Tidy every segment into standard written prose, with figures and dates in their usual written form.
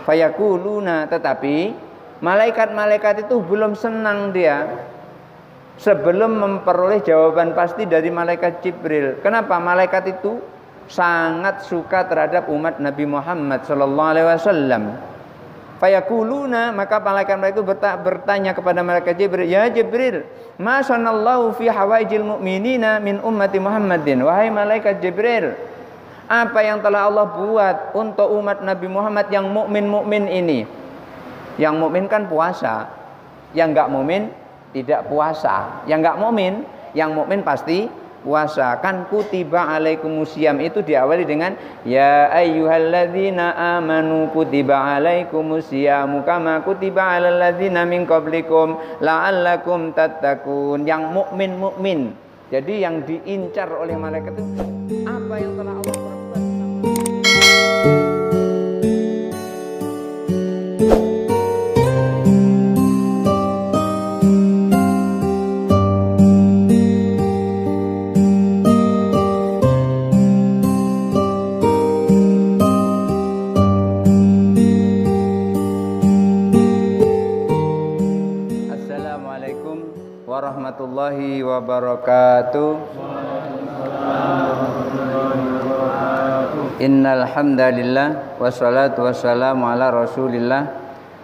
Fayaquluna, tetapi malaikat-malaikat itu belum senang dia sebelum memperoleh jawaban pasti dari malaikat Jibril. Kenapa? Malaikat itu sangat suka terhadap umat Nabi Muhammad sallallahu alaihi wasallam. Fayaquluna, maka malaikat-malaikat itu bertanya kepada malaikat Jibril, "Ya Jibril, ma sanallahu fi hawaijil mu'minina min ummati Muhammadin?" Wahai malaikat Jibril, apa yang telah Allah buat untuk umat Nabi Muhammad yang mukmin ini? Yang mukmin kan puasa, yang enggak mukmin tidak puasa. Yang enggak mukmin, yang mukmin pasti puasa. Kan kutiba alaikumusiyam itu diawali dengan ya ayyuhalladzina amanu kutiba alaikumusiyam kama kutiba alal ladzina min qablikum la'allakum tattaqun. Yang mukmin. Jadi yang diincar oleh malaikat itu apa yang telah Allah perbuat. Warahmatullahi wabarakatuh. Innal hamdalillah wassalatu wassalamu ala Rasulillah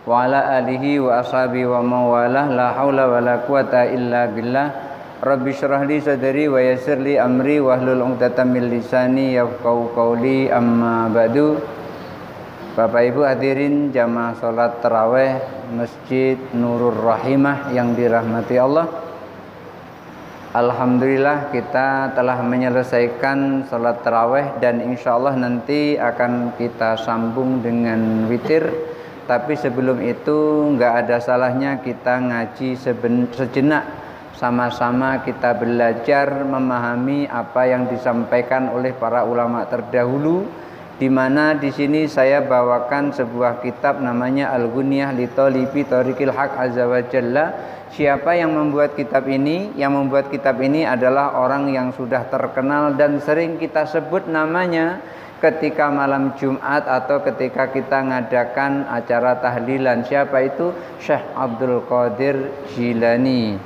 wa ala alihi wa ashabihi wa mawalah la haula wala quwata illa billah. Rabbi shrah li sadri wa yassir li amri wahlul 'uqdatam min lisani yafqahu qawli, amma ba'du. Bapak Ibu hadirin jamaah salat tarawih Masjid Nurul Rahimah yang dirahmati Allah. Alhamdulillah kita telah menyelesaikan salat tarawih dan insya Allah nanti akan kita sambung dengan witir. Tapi sebelum itu nggak ada salahnya kita ngaji sejenak, sama-sama kita belajar memahami apa yang disampaikan oleh para ulama terdahulu. Di mana di sini saya bawakan sebuah kitab namanya Al-Ghunyah li Thalibi Thariqil Haq Azza wa Jalla. Siapa yang membuat kitab ini? Yang membuat kitab ini adalah orang yang sudah terkenal dan sering kita sebut namanya ketika malam Jumat atau ketika kita ngadakan acara tahlilan. Siapa itu? Syekh Abdul Qadir Jilani.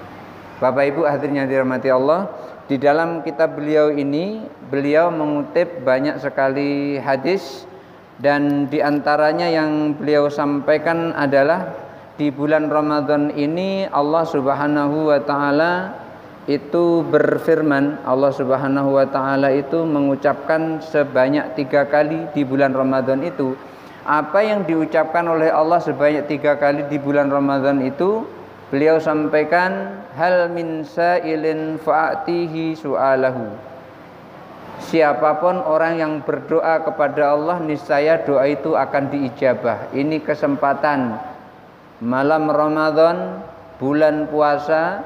Bapak Ibu hadirin yang dirahmati Allah, di dalam kitab beliau ini beliau mengutip banyak sekali hadis dan diantaranya yang beliau sampaikan adalah di bulan Ramadan ini Allah Subhanahu wa taala itu berfirman. Allah Subhanahu wa taala itu mengucapkan sebanyak 3 kali di bulan Ramadan itu. Apa yang diucapkan oleh Allah sebanyak 3 kali di bulan Ramadan itu? Beliau sampaikan hal min sa'ilin fa'atihi su'alahu. Siapapun orang yang berdoa kepada Allah, niscaya doa itu akan diijabah. Ini kesempatan malam Ramadan, bulan puasa,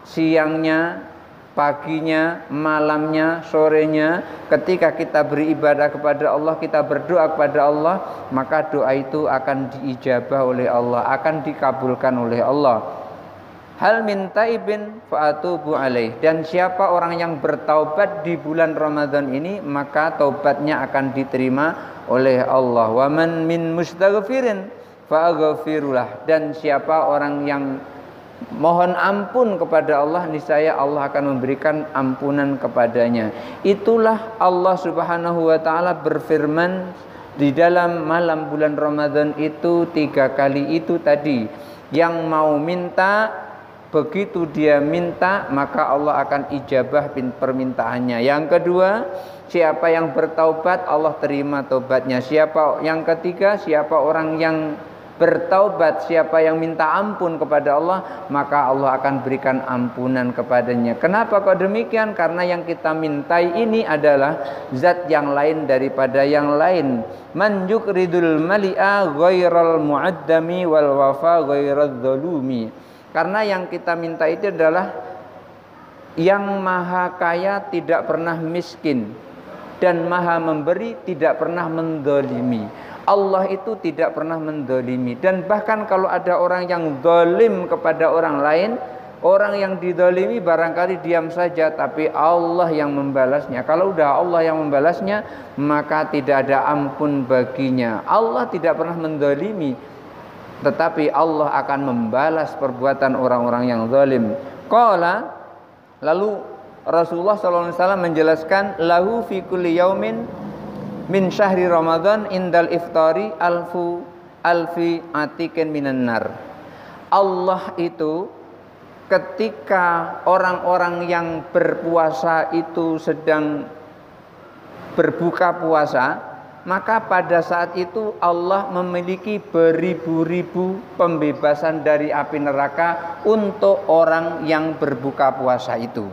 siangnya, paginya, malamnya, sorenya, ketika kita beribadah kepada Allah, kita berdoa kepada Allah, maka doa itu akan diijabah oleh Allah, akan dikabulkan oleh Allah. Hal min taibin fa'atubu alaih. Dan siapa orang yang bertaubat di bulan Ramadan ini, maka taubatnya akan diterima oleh Allah. Wa man min mustaghfirin fa'aghfirulah. Dan siapa orang yang mohon ampun kepada Allah, niscaya Allah akan memberikan ampunan kepadanya. Itulah Allah Subhanahu wa taala berfirman di dalam malam bulan Ramadan itu 3 kali itu tadi. Yang mau minta, begitu dia minta, maka Allah akan ijabah permintaannya. Yang kedua, siapa yang bertaubat, Allah terima taubatnya. Siapa yang ketiga, siapa orang yang bertaubat, siapa yang minta ampun kepada Allah, maka Allah akan berikan ampunan kepadanya. Kenapa kok demikian? Karena yang kita mintai ini adalah zat yang lain daripada yang lain. Man yukridul mali'a ghairal mu'addami wal wafa ghairadz dzalumi. Karena yang kita minta itu adalah yang maha kaya, tidak pernah miskin, dan maha memberi, tidak pernah mendolimi. Allah itu tidak pernah mendolimi. Dan bahkan kalau ada orang yang dolim kepada orang lain, Orang yang didolimi barangkali diam saja, tapi Allah yang membalasnya. Kalau udah Allah yang membalasnya, maka tidak ada ampun baginya. Allah tidak pernah mendolimi, tetapi Allah akan membalas perbuatan orang-orang yang zalim. Qala, lalu Rasulullah SAW menjelaskan, lahu fi kulli yaumin min syahri Ramadan indal iftari alfi atikin minan nar. Allah itu ketika orang-orang yang berpuasa itu sedang berbuka puasa, maka pada saat itu Allah memiliki beribu-ribu pembebasan dari api neraka untuk orang yang berbuka puasa itu.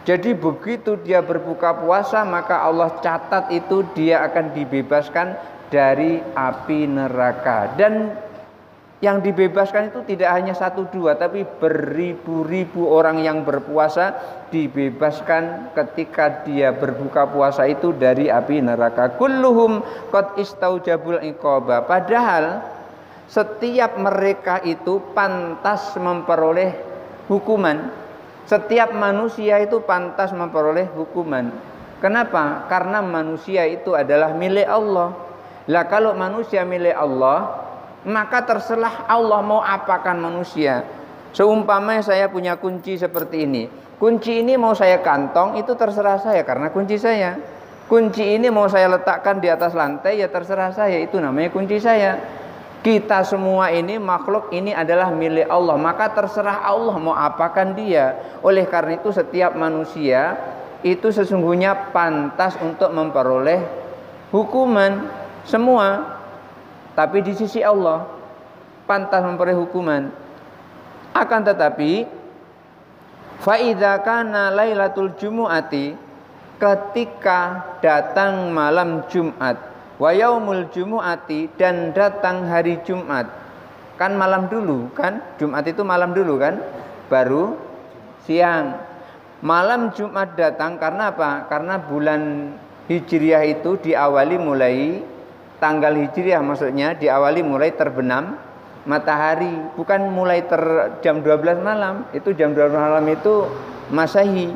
Jadi begitu dia berbuka puasa, maka Allah catat itu dia akan dibebaskan dari api neraka. Dan yang dibebaskan itu tidak hanya 1-2, tapi beribu-ribu orang yang berpuasa dibebaskan ketika dia berbuka puasa itu dari api neraka. Kulluhum qad istaujabul iqaba. Padahal setiap mereka itu pantas memperoleh hukuman. Setiap manusia itu pantas memperoleh hukuman. Kenapa? Karena manusia itu adalah milik Allah. Lah kalau manusia milik Allah, maka terserah Allah mau apakan manusia. Seumpamanya saya punya kunci seperti ini. Kunci ini mau saya kantong, itu terserah saya karena kunci saya. Kunci ini mau saya letakkan di atas lantai, ya terserah saya, itu namanya kunci saya. Kita semua ini makhluk ini adalah milik Allah, maka terserah Allah mau apakan dia. Oleh karena itu setiap manusia itu sesungguhnya pantas untuk memperoleh hukuman semua. Tapi di sisi Allah pantas memperoleh hukuman. Akan tetapi fa idza kana lailatul jumu'ati, ketika datang malam Jumat, wa yaumul jumu'ati, dan datang hari Jumat. Kan malam dulu kan? Jumat itu malam dulu kan? Baru siang. Malam Jumat datang karena apa? Karena bulan Hijriah itu diawali mulai tanggal Hijriah, maksudnya diawali mulai terbenam matahari, bukan mulai jam 12 malam. Itu jam 12 malam itu Masehi.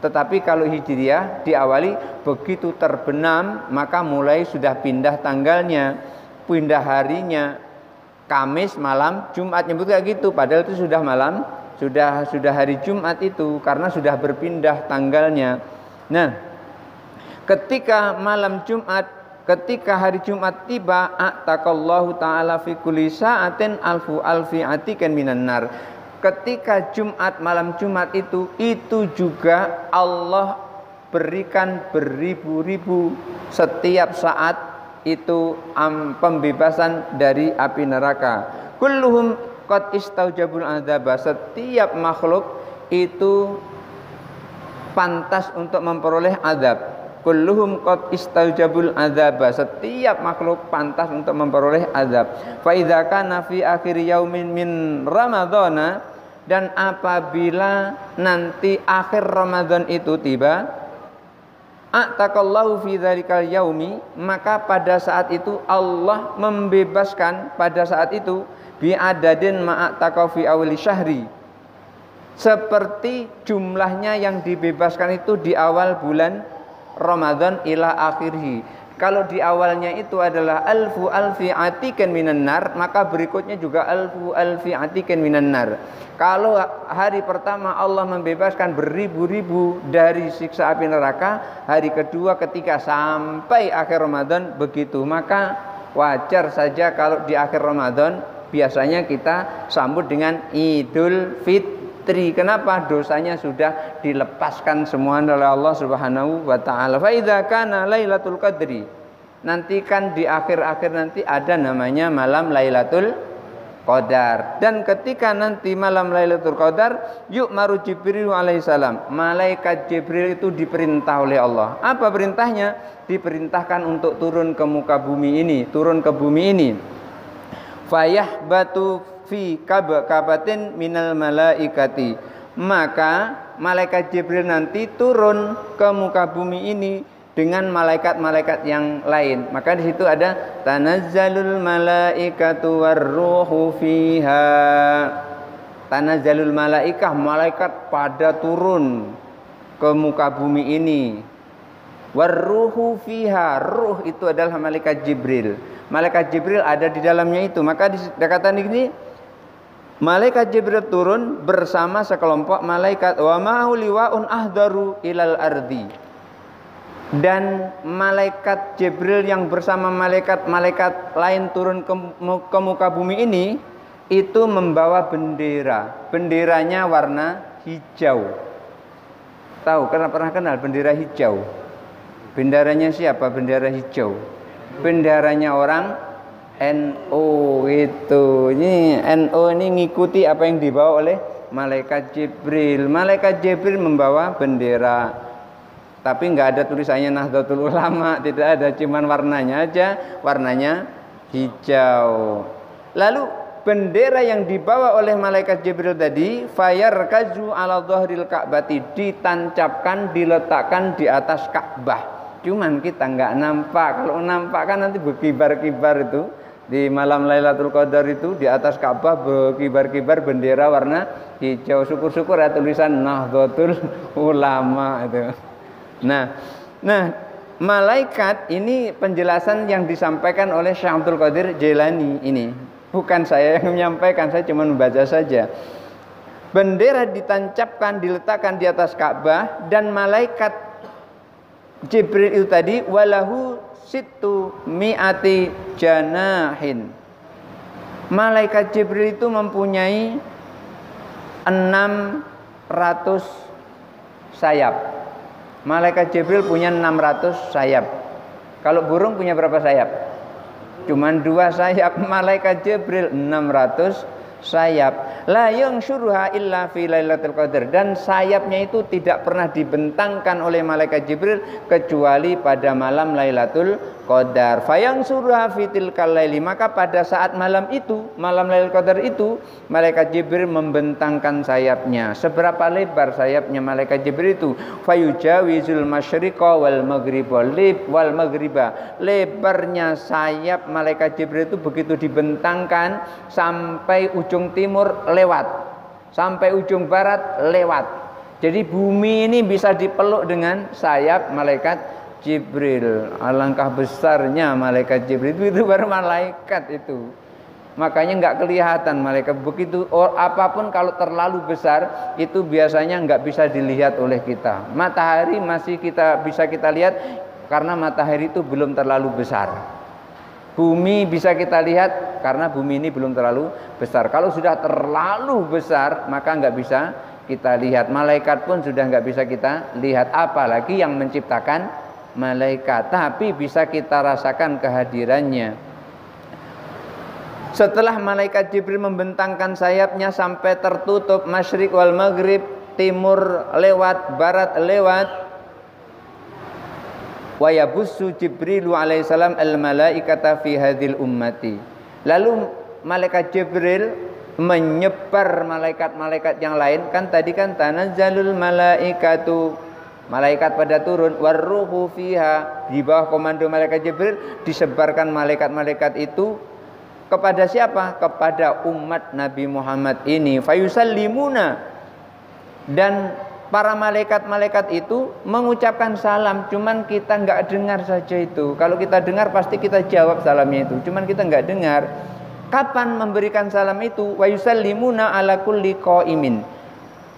Tetapi kalau Hijriah diawali begitu terbenam, maka mulai sudah pindah tanggalnya, pindah harinya. Kamis malam Jumat, nyebut kayak gitu, padahal itu sudah malam, sudah hari Jumat itu karena sudah berpindah tanggalnya. Nah, ketika malam Jumat, ketika hari Jumat tiba, a'taqallahu ta'ala fi kulli sa'atin alfi atikan minan nar. Ketika Jumat, malam Jumat itu juga Allah berikan beribu-ribu setiap saat itu pembebasan dari api neraka. Kulluhum qad istaujabul adzaba. Setiap makhluk itu pantas untuk memperoleh azab. Kulluhum qad istaujabul adzaba. Setiap makhluk pantas untuk memperoleh azab. Fa idza kana fi akhir yaumin min ramadhana, dan apabila nanti akhir Ramadan itu tiba, a'taqallahu fi dzalikal yaumi, maka pada saat itu Allah membebaskan pada saat itu bi adadin ma'ataqa fi awli syahri, seperti jumlahnya yang dibebaskan itu di awal bulan Ramadan ila akhirih. Kalau di awalnya itu adalah alfi atikan minan nar, maka berikutnya juga alfi atikan minan nar. Kalau hari pertama Allah membebaskan beribu-ribu dari siksa api neraka, hari kedua ketiga sampai akhir Ramadan begitu. Maka wajar saja kalau di akhir Ramadan biasanya kita sambut dengan Idul Fitri. Kenapa? Dosanya sudah dilepaskan semua oleh Allah Subhanahu wa taala. Fa idza kana Lailatul Qadri, nanti kan di akhir-akhir nanti ada namanya malam Lailatul Qadar. Dan ketika nanti malam Lailatul Qadar, yu'maru Jibril alaihissalam, malaikat Jibril itu diperintah oleh Allah. Apa perintahnya? Diperintahkan untuk turun ke muka bumi ini, turun ke bumi ini. Fayahbatu fi kabatin minal malaikati, maka malaikat Jibril nanti turun ke muka bumi ini dengan malaikat-malaikat yang lain. Maka di situ ada tanazzalul malaikatu warruhu fiha. Tanazzalul malaikah, malaikat pada turun ke muka bumi ini. Warruhu fiha, ruh itu adalah malaikat Jibril. Malaikat Jibril ada di dalamnya itu. Maka dikatakan ini malaikat Jibril turun bersama sekelompok malaikat. Wa ma'hu liwa'un ahdaru ilal ardi. Dan malaikat Jibril yang bersama malaikat lain turun ke muka bumi ini itu membawa bendera. Benderanya warna hijau. Tahu, karena pernah kenal bendera hijau? Benderanya siapa? Bendera hijau. Benderanya orang NU itu. Ini NU ini ngikuti apa yang dibawa oleh malaikat Jibril. Malaikat Jibril membawa bendera, tapi nggak ada tulisannya Nahdlatul Ulama, tidak ada, cuman warnanya aja, warnanya hijau. Lalu bendera yang dibawa oleh malaikat Jibril tadi, fayarkazu ala dhahril ka'bati, ditancapkan, diletakkan di atas Ka'bah. Cuman kita nggak nampak. Kalau nampak kan nanti berkibar-kibar itu di malam Lailatul Qadar itu di atas Ka'bah berkibar-kibar bendera warna hijau. Syukur-syukur ya tulisan Nahdlatul Ulama itu. Nah, malaikat ini penjelasan yang disampaikan oleh Syekh Abdul Qadir Jailani ini. Bukan saya yang menyampaikan, saya cuma membaca saja. Bendera ditancapkan, diletakkan di atas Ka'bah, dan malaikat Jibril itu tadi walahu situ mi'ati janahin. Malaikat Jibril itu mempunyai 600 sayap. Malaikat Jibril punya 600 sayap. Kalau burung punya berapa sayap? Cuman 2 sayap. Malaikat Jibril 600 sayap. La yangshuruha illa fi Lailatul Qadar, dan sayapnya itu tidak pernah dibentangkan oleh malaikat Jibril kecuali pada malam Lailatul Qadar. Fayangshuruha fi tilkal laili, maka pada saat malam itu, malam Lailatul Qadar itu, malaikat Jibril membentangkan sayapnya. Seberapa lebar sayapnya malaikat Jibril itu? Fayujawizul masyriqa wal maghriba wal maghriba. Lebarnya sayap malaikat Jibril itu begitu dibentangkan sampai ujung timur lewat, sampai ujung barat lewat. Jadi bumi ini bisa dipeluk dengan sayap malaikat Jibril. Alangkah besarnya malaikat Jibril itu baru malaikat itu. Makanya nggak kelihatan malaikat begitu. Apapun kalau terlalu besar itu biasanya nggak bisa dilihat oleh kita. Matahari masih bisa kita lihat karena matahari itu belum terlalu besar. Bumi bisa kita lihat karena bumi ini belum terlalu besar. Kalau sudah terlalu besar maka nggak bisa kita lihat. Malaikat pun sudah nggak bisa kita lihat, apalagi yang menciptakan malaikat. Tapi bisa kita rasakan kehadirannya. Setelah malaikat Jibril membentangkan sayapnya sampai tertutup masyriq wal maghrib, timur lewat, barat lewat, wa yabussu Jibrilu alaihissalam al-malaikata fi hadhil ummati. Lalu malaikat Jibril menyebar malaikat-malaikat yang lain. Kan tadi kan tanazzalul malaikatu, malaikat pada turun, warruhu fiha, di bawah komando malaikat Jibril disebarkan malaikat-malaikat itu kepada siapa? Kepada umat Nabi Muhammad ini. Fayusallimuna, dan para malaikat-malaikat itu mengucapkan salam, cuman kita nggak dengar saja itu. Kalau kita dengar pasti kita jawab salamnya itu, cuman kita nggak dengar. Kapan memberikan salam itu? Wa yusallimuna ala kulli qaimin.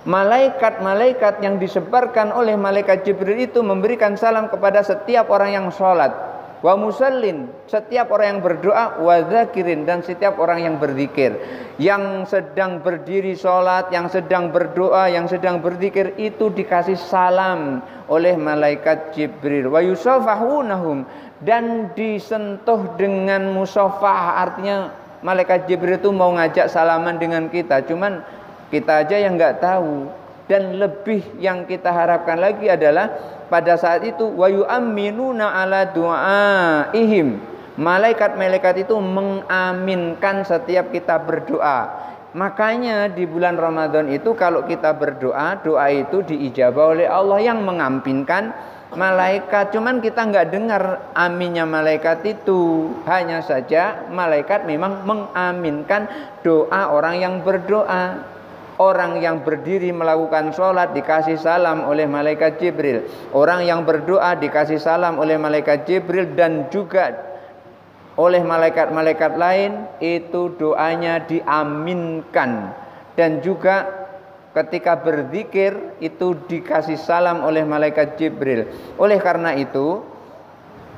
Malaikat-malaikat yang disebarkan oleh malaikat Jibril itu memberikan salam kepada setiap orang yang sholat. Wa musallin, setiap orang yang berdoa, wa zakirin, dan setiap orang yang berzikir. Yang sedang berdiri sholat, yang sedang berdoa, yang sedang berzikir itu dikasih salam oleh malaikat Jibril. Wa yusafahunahum, dan disentuh dengan musafah. Artinya malaikat Jibril itu mau ngajak salaman dengan kita, cuman kita aja yang nggak tahu. Dan lebih yang kita harapkan lagi adalah pada saat itu wa yu'minuna ala du'aihim, malaikat-malaikat itu mengaminkan setiap kita berdoa. Makanya di bulan Ramadan itu kalau kita berdoa, doa itu diijabah oleh Allah yang mengaminkan malaikat. Cuman kita nggak dengar aminnya malaikat itu. Hanya saja malaikat memang mengaminkan doa orang yang berdoa. Orang yang berdiri melakukan sholat dikasih salam oleh malaikat Jibril. Orang yang berdoa dikasih salam oleh malaikat Jibril dan juga oleh malaikat-malaikat lain, itu doanya diaminkan. Dan juga ketika berzikir itu dikasih salam oleh malaikat Jibril. Oleh karena itu,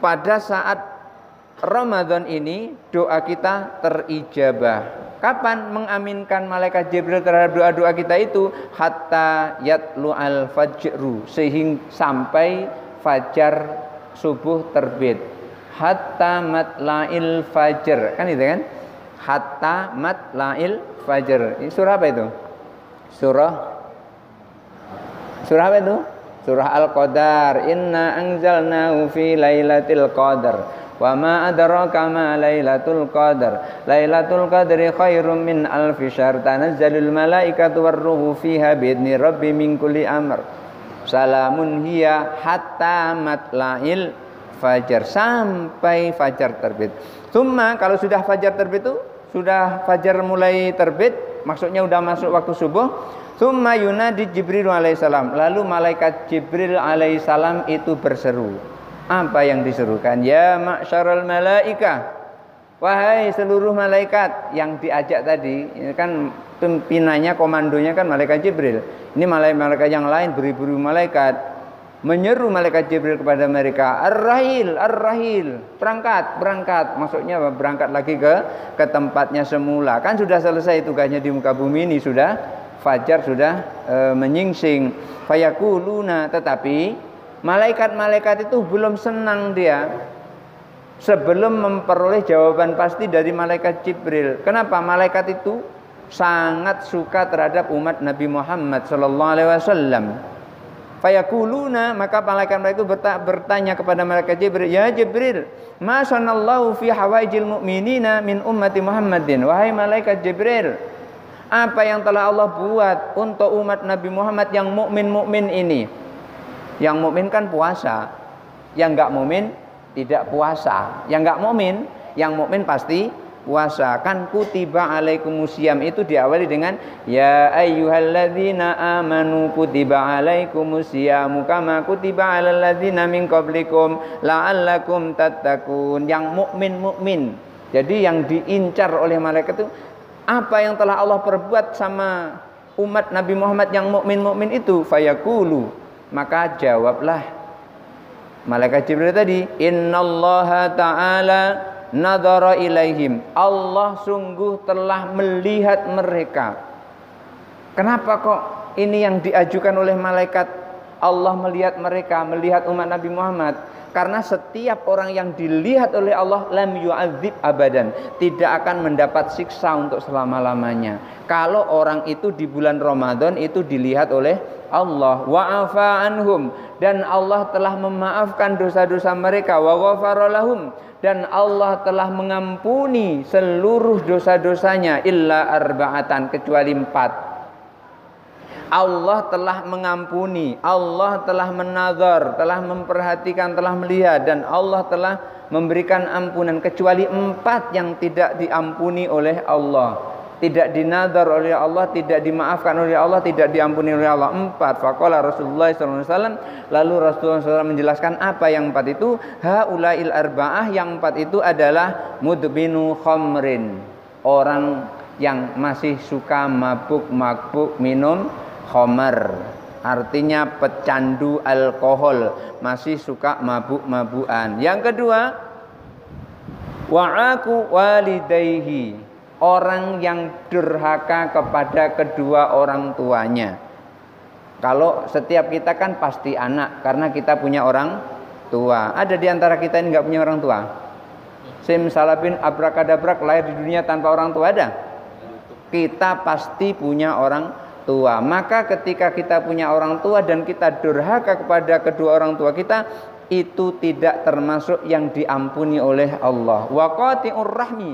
pada saat Ramadan ini doa kita terijabah. Kapan mengaminkan malaikat Jibril terhadap doa-doa kita itu? Hatta yatlu'al fajru, sehingga sampai fajar subuh terbit. Hatta matla'il fajr, kan itu kan? Hatta matla'il fajr. Ini surah apa itu? Surah apa itu? Surah Al-Qadar. Inna anzalnahu fi lailatul qadar. Wa ma adraka ma lailatul qadar. Lailatul qadri khairum min alfi syahr. Tanazzalul malaikatu warruhu fiha biidzni rabbi min kulli amr. Salamun hiya hatta matla'il fajar, sampai fajar terbit. Tsumma, kalau sudah fajar terbit itu, sudah fajar mulai terbit, maksudnya sudah masuk waktu subuh. Tsumma yunadi Jibril alaihissalam, lalu malaikat Jibril alaihissalam itu berseru. Apa yang diserukan? Ya ma'syaral malaikah, wahai seluruh malaikat. Yang diajak tadi, ini kan pimpinannya, komandonya kan malaikat Jibril. Ini malaikat yang lain, beribu-ribu malaikat, menyeru malaikat Jibril kepada mereka, ar-rahil, ar-rahil, berangkat. Maksudnya berangkat lagi ke tempatnya semula. Kan sudah selesai tugasnya di muka bumi ini, sudah fajar, sudah menyingsing. Fayakuluna, tetapi malaikat-malaikat itu belum senang dia sebelum memperoleh jawaban pasti dari malaikat Jibril. Kenapa? Malaikat itu sangat suka terhadap umat Nabi Muhammad sallallahu alaihi wasallam. Fayakuluna, maka malaikat-malaikat itu bertanya kepada malaikat Jibril, ya Jibril, ma sanallahu fi hawaijil mu'minina min ummati Muhammadin. Wahai malaikat Jibril, apa yang telah Allah buat untuk umat Nabi Muhammad yang mukmin ini? Yang mukmin kan puasa, yang enggak mukmin tidak puasa. Yang enggak mukmin, yang mukmin pasti puasa. Kan kutiba alaikumusiyam itu diawali dengan ya ayyuhalladzina amanu kutiba alaikumusiyam kama kutiba alal ladzina min qablikum la'allakum tattaqun. Yang mukmin. Jadi yang diincar oleh malaikat itu apa yang telah Allah perbuat sama umat Nabi Muhammad yang mukmin itu. Fayaqulu, maka jawablah malaikat Jibril tadi, innallaha ta'ala nadhara ilaihim, Allah sungguh telah melihat mereka. Kenapa kok ini yang diajukan oleh malaikat Allah melihat mereka, melihat umat Nabi Muhammad? Karena setiap orang yang dilihat oleh Allah lam yu'adzib abadan, tidak akan mendapat siksa untuk selama-lamanya. Kalau orang itu di bulan Ramadan itu dilihat oleh Allah, wa'afa anhum, dan Allah telah memaafkan dosa-dosa mereka, wa ghafara lahum, dan Allah telah mengampuni seluruh dosa-dosanya, illa arba'atan, kecuali 4. Allah telah mengampuni, Allah telah menazar, telah memperhatikan, telah melihat, dan Allah telah memberikan ampunan, kecuali 4 yang tidak diampuni oleh Allah, tidak dinazar oleh Allah, tidak dimaafkan oleh Allah, tidak diampuni oleh Allah. 4. Faqala Rasulullah SAW, lalu Rasulullah SAW menjelaskan apa yang 4 itu. Haulail arba'ah, yang 4 itu adalah mudbinu khamrin, orang yang masih suka mabuk minum khamar, artinya pecandu alkohol, masih suka mabuk-mabukan. Yang kedua, wa'aku walidayhi, orang yang durhaka kepada kedua orang tuanya. Kalau setiap kita kan pasti anak, karena kita punya orang tua. Ada di antara kita ini nggak punya orang tua? Simsalabin abrakadabrak lahir di dunia tanpa orang tua, ada? Kita pasti punya orang tua. Maka ketika kita punya orang tua dan kita durhaka kepada kedua orang tua kita, itu tidak termasuk yang diampuni oleh Allah. Wa qati'ur rahmi,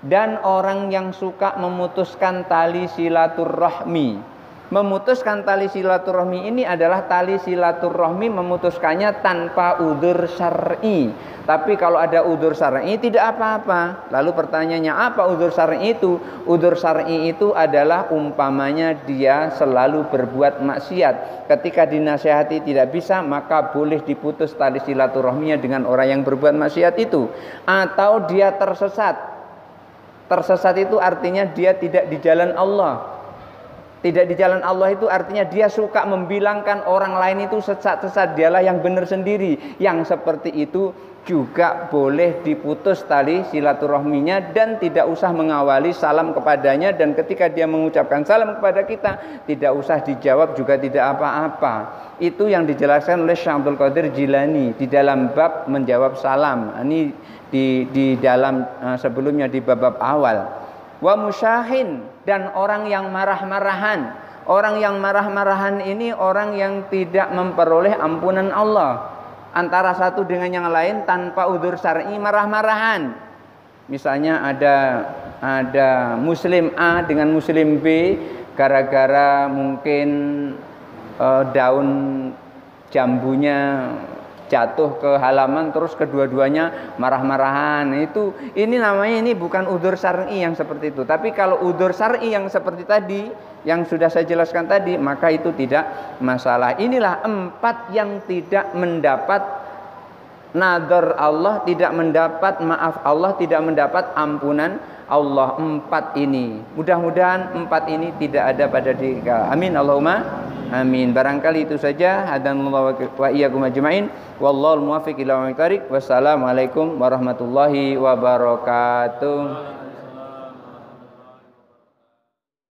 dan orang yang suka memutuskan tali silaturahmi. Memutuskan tali silaturahmi ini adalah tali silaturahmi memutuskannya tanpa udzur syar'i. Tapi kalau ada udzur syar'i tidak apa-apa. Lalu pertanyaannya, apa udzur syar'i itu? Udzur syar'i itu adalah umpamanya dia selalu berbuat maksiat. Ketika dinasihati tidak bisa, maka boleh diputus tali silaturahminya dengan orang yang berbuat maksiat itu. Atau dia tersesat. Tersesat itu artinya dia tidak di jalan Allah. Tidak di jalan Allah itu artinya dia suka membilangkan orang lain itu sesat-sesat, dialah yang benar sendiri. Yang seperti itu juga boleh diputus tali silaturahminya dan tidak usah mengawali salam kepadanya, dan ketika dia mengucapkan salam kepada kita tidak usah dijawab juga tidak apa-apa. Itu yang dijelaskan oleh Syekh Abdul Qadir Jilani di dalam bab menjawab salam. Ini di dalam sebelumnya di bab awal. Wa musyahin, dan orang yang marah-marahan. Orang yang marah-marahan ini orang yang tidak memperoleh ampunan Allah. Antara satu dengan yang lain tanpa udzur syar'i marah-marahan. Misalnya ada muslim A dengan muslim B gara-gara mungkin daun jambunya jatuh ke halaman, terus kedua-duanya marah-marahan. Ini namanya ini bukan udzur syar'i yang seperti itu. Tapi kalau udzur syar'i yang seperti tadi yang sudah saya jelaskan tadi, maka itu tidak masalah. Inilah 4 yang tidak mendapat nadhar Allah, tidak mendapat maaf Allah, tidak mendapat ampunan Allah. 4 ini, mudah-mudahan 4 ini tidak ada pada diri kita. Amin Allahumma amin. Barangkali itu saja. Hadanallahu wa iyyakum ajmain. Wallahul muwaffiq ila aqwamit thoriq. Wassalamualaikum warahmatullahi wabarakatuh.